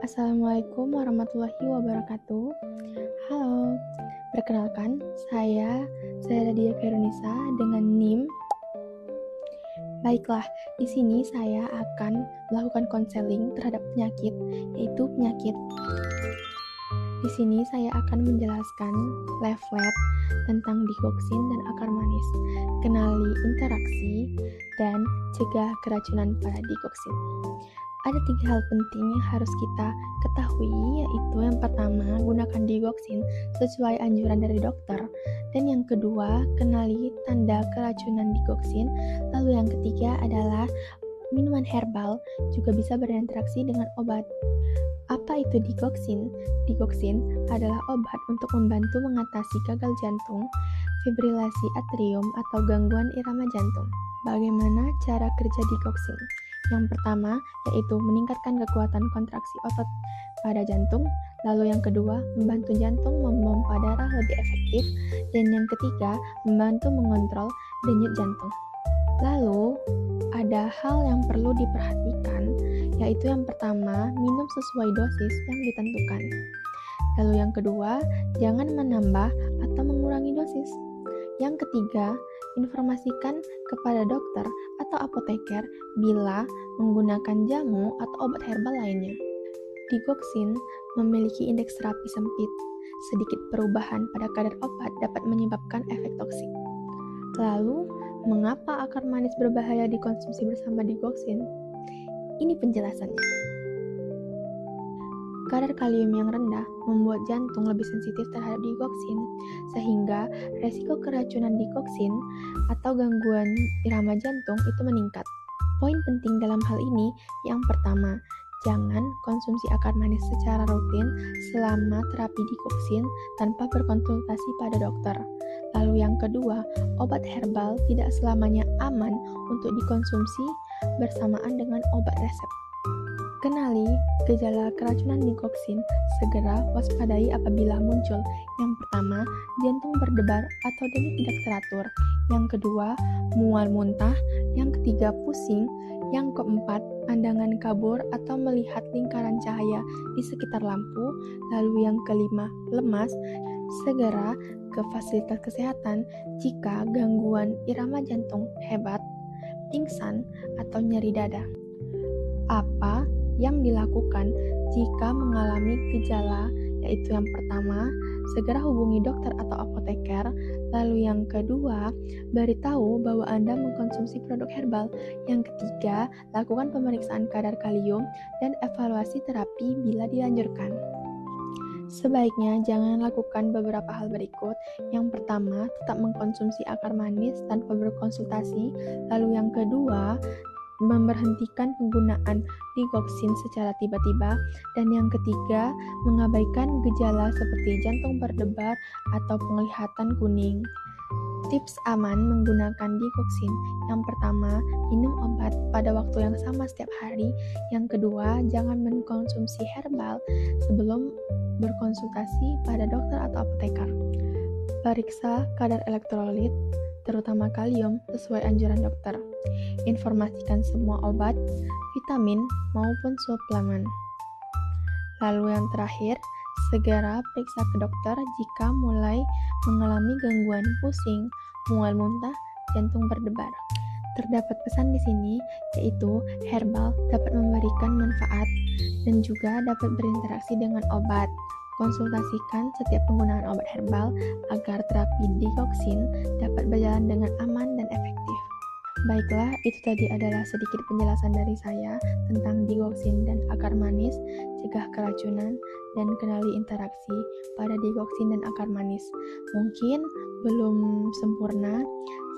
Assalamualaikum warahmatullahi wabarakatuh. Halo, perkenalkan saya Nadia Kairunisa dengan NIM. Baiklah, di sini saya akan melakukan konseling terhadap penyakit, yaitu penyakit. Di sini saya akan menjelaskan leaflet tentang digoksin dan akar manis, kenali interaksi, dan cegah keracunan pada digoksin. Ada 3 hal penting yang harus kita ketahui, yaitu yang pertama, gunakan digoksin sesuai anjuran dari dokter, dan yang kedua, kenali tanda keracunan digoksin, lalu yang ketiga adalah minuman herbal juga bisa berinteraksi dengan obat. Apa itu digoksin? Digoksin adalah obat untuk membantu mengatasi gagal jantung, fibrilasi atrium, atau gangguan irama jantung. Bagaimana cara kerja digoksin? Yang pertama, yaitu meningkatkan kekuatan kontraksi otot pada jantung. Lalu yang kedua, membantu jantung memompa darah lebih efektif. Dan yang ketiga, membantu mengontrol denyut jantung. Lalu, ada hal yang perlu diperhatikan, yaitu yang pertama, minum sesuai dosis yang ditentukan. Lalu yang kedua, jangan menambah atau mengurangi dosis. Yang ketiga, informasikan kepada dokter atau apoteker bila menggunakan jamu atau obat herbal lainnya. Digoksin memiliki indeks terapi sempit. Sedikit perubahan pada kadar obat dapat menyebabkan efek toksik. Lalu, mengapa akar manis berbahaya dikonsumsi bersama digoksin? Ini penjelasannya. Kadar kalium yang rendah membuat jantung lebih sensitif terhadap digoksin, sehingga resiko keracunan digoksin atau gangguan irama jantung itu meningkat. Poin penting dalam hal ini, yang pertama, jangan konsumsi akar manis secara rutin selama terapi digoksin tanpa berkonsultasi pada dokter. Lalu yang kedua, obat herbal tidak selamanya aman untuk dikonsumsi bersamaan dengan obat resep. Kenali gejala keracunan digoksin, segera waspadai apabila muncul. Yang pertama, jantung berdebar atau denyut tidak teratur. Yang kedua, mual muntah. Yang ketiga, pusing. Yang keempat, pandangan kabur atau melihat lingkaran cahaya di sekitar lampu. Lalu yang kelima, lemas. Segera ke fasilitas kesehatan jika gangguan irama jantung hebat, pingsan, atau nyeri dada. Apa yang dilakukan jika mengalami gejala, yaitu yang pertama, segera hubungi dokter atau apoteker. Lalu yang kedua, beritahu bahwa Anda mengkonsumsi produk herbal. Yang ketiga, lakukan pemeriksaan kadar kalium dan evaluasi terapi bila dianjurkan. Sebaiknya jangan lakukan beberapa hal berikut. Yang pertama, tetap mengkonsumsi akar manis tanpa berkonsultasi. Lalu yang kedua, memberhentikan penggunaan digoksin secara tiba-tiba. Dan yang ketiga, mengabaikan gejala seperti jantung berdebar atau penglihatan kuning. Tips aman menggunakan digoksin. Yang pertama, minum obat pada waktu yang sama setiap hari. Yang kedua, jangan mengkonsumsi herbal sebelum berkonsultasi pada dokter atau apoteker. Periksa kadar elektrolit, terutama kalium, sesuai anjuran dokter. Informasikan semua obat, vitamin, maupun suplemen. Lalu yang terakhir, segera periksa ke dokter jika mulai mengalami gangguan pusing, mual muntah, jantung berdebar. Terdapat pesan di sini, yaitu herbal dapat memberikan manfaat dan juga dapat berinteraksi dengan obat. Konsultasikan setiap penggunaan obat herbal agar terapi digoksin dapat berjalan dengan aman dan efektif. Baiklah, itu tadi adalah sedikit penjelasan dari saya tentang digoksin dan akar manis, cegah keracunan, dan kenali interaksi pada digoksin dan akar manis. Mungkin belum sempurna,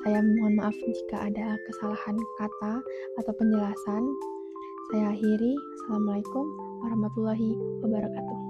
saya mohon maaf jika ada kesalahan kata atau penjelasan. Saya akhiri. Assalamualaikum warahmatullahi wabarakatuh.